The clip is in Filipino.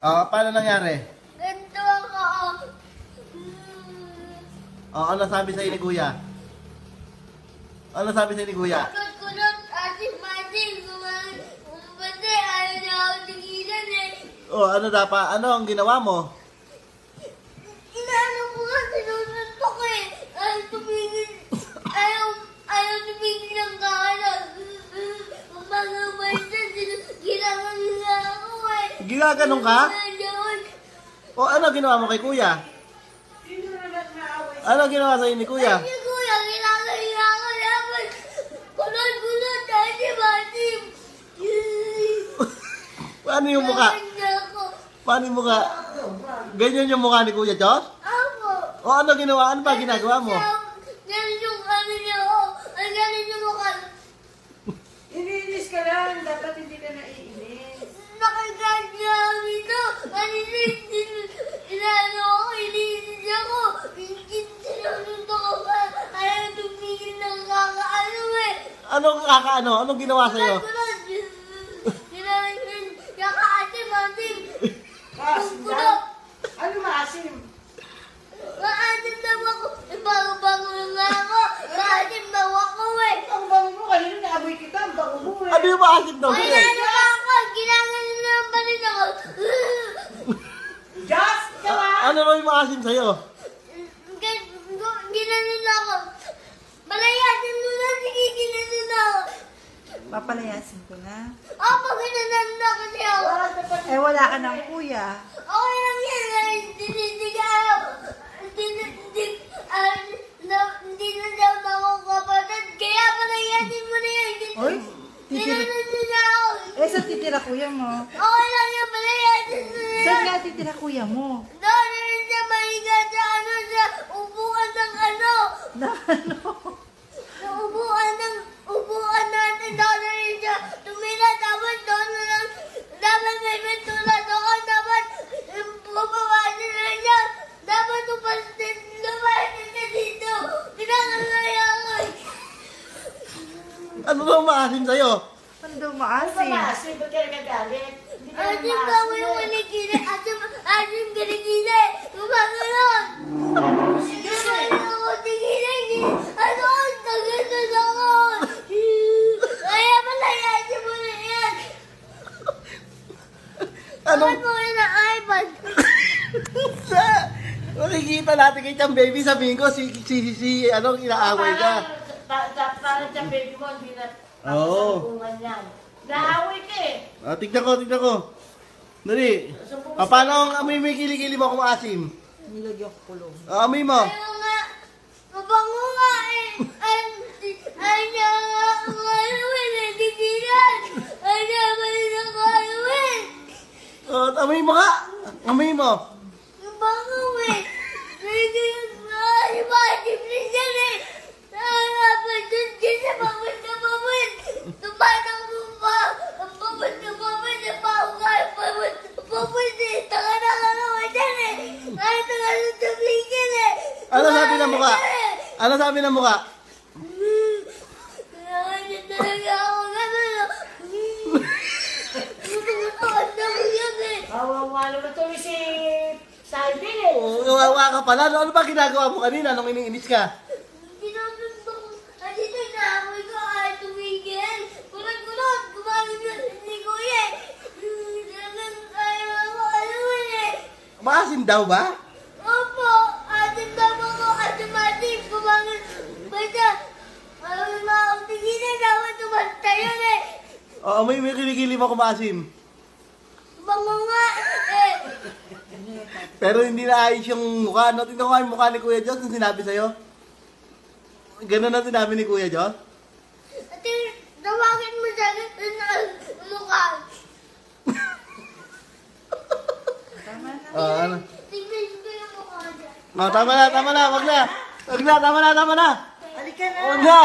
Paano nangyari? Ganito ako. Ano sabi sa'yo ni Kuya? Ano sabi sa'yo ni Kuya? Kulot-kulot, asim-asim. Kumpate, ayaw niya ako tigilan eh. Ano dapat? Ano ang ginawa mo? Inaano ko nga, sinununtok eh. Ayaw tumigil. Ayaw tumigil ng kanan. Kumagabay siya, ginagawa nila ako eh. Ginaganon ka? Ano ginawa mo kay Kuya? Ano ginawa sa'yo ni Kuya? Ay, Kuya, ginagawa ako dapat. Kulot-kulot, asim-asim. Paano yung mukha? Paano yung mukha? Ganyan yung mukha ni Kuya Josh? Ako. Ano ginawa? Ano ba ginagawa mo? Ganun yung ano niya ako. Ang ganun yung mukha. Iniinis ka lang. Dapat hindi ka naiinis. Nakagad niya kami ito. Inaano ako, iniinis ako. Sinununtok ako pa. Ayaw tumigil ng kakaano eh. Anong kakaano? Anong ginawa sa'yo? Kaka-asim-asim. Maasim daw? Ano maasim? Maasim daw ako. Bago-bago lang ako. Maasim daw ako eh. Ang bango mo. Kanina naamoy kita. Ang bango mo eh. Ano yung maasim daw Ay, sa'yo? ano ba ako? Ginagawa naman pa rin ako. Just! Ikaw ah! Ano ba yung maasim sa'yo? Ginanon ako. Palayasin mo na, sige, ginanon ako. Papalayasin ko na. Opo, ginanon na kasi ako. Eh, wala ka ng kuya. Okay lang yan. Hindi na daw ako kapatid. Kaya palayasin mo na yan. Oy, titira. Ginanon na ako. Eh, saan titira kuya mo? Okay lang yan, palayasin mo na yan. Saan nga titira kuya mo? Doon na rin siya mahiga sa ano, sa upuan ng ano. Na ano? Sa upuan natin, doon na rin siya tumila. Tapos doon na lang, dapat may mentula doon. Dapat pumawasin na siya. Dapat lumasin siya dito. Pinakagaya ako. Ano ba yung maasim sa'yo? Ano daw Ano ba maasim? maasim? Ba't ka nagagalit? Hindi ka naman Asim daw maasim yung eh. maligili. Asim galigili. Gumagano'n. Gumagano'n ako. Tigilin. Ano? Tagasan ako. Kaya palayasin mo na yan. Bakit mo yun ang iPad? Makikita natin kay Chang Baby, sabihin ko, anong inaaway ka? Parang sa baby mo, hindi na Oo. pasasalubungan yan. Naaway ka eh. Tignan ko. Dali. Paano ang amoy may kilikili mo kung maasim? Nilagyan ko kulong. Amoy mo. Ayaw nga. Mabango nga eh. Ay niya nga ako aluin eh. Tigilan. Ay niya malis ako aluin. Amoy mo nga. Amoy mo. Mabango eh. Tigilan nga. Ibatim na siya eh. Nakapagod ka sa pamit na pamit. Tumatang mo pa. Ang pamit na pamit. Ang pamit eh. Taka na ka naman dyan eh. Ay, taka na tumigil eh. Ano sabi ng mukha? Ano sabi ng mukha? Kaya talaga ako gano'n. Tututuan na mo yan eh. Kawawa naman to si Salvin eh. Kawawa ka pala. Ano ba ginagawa mo kanina nung iniinis ka? Tinutugtog. Dito na ako ito ay tumigil. Kulot-kulot. Gumagin na ni Kuya. Talagang ayaw ako aluin eh. Maasim daw ba? Opo. Atin daw ako. Atim-atim. Gumagin. Basta. Ayaw na ako tigilan. Dapat tumasta yun eh. Amoy may kilikili mo kung maasim. Bango nga eh. Pero hindi na ayos yung mukha. No? Tingnan ko nga yung mukha ni Kuya Josh yung sinabi sa'yo. Ganun na sinabi ni Kuya Josh? Ate, tawagin mo sa akin na mukha. Tama na. Ano? Tingnan ko yung mukha niya. Tama na. Wag na. Tama na. Halika na. Wag na.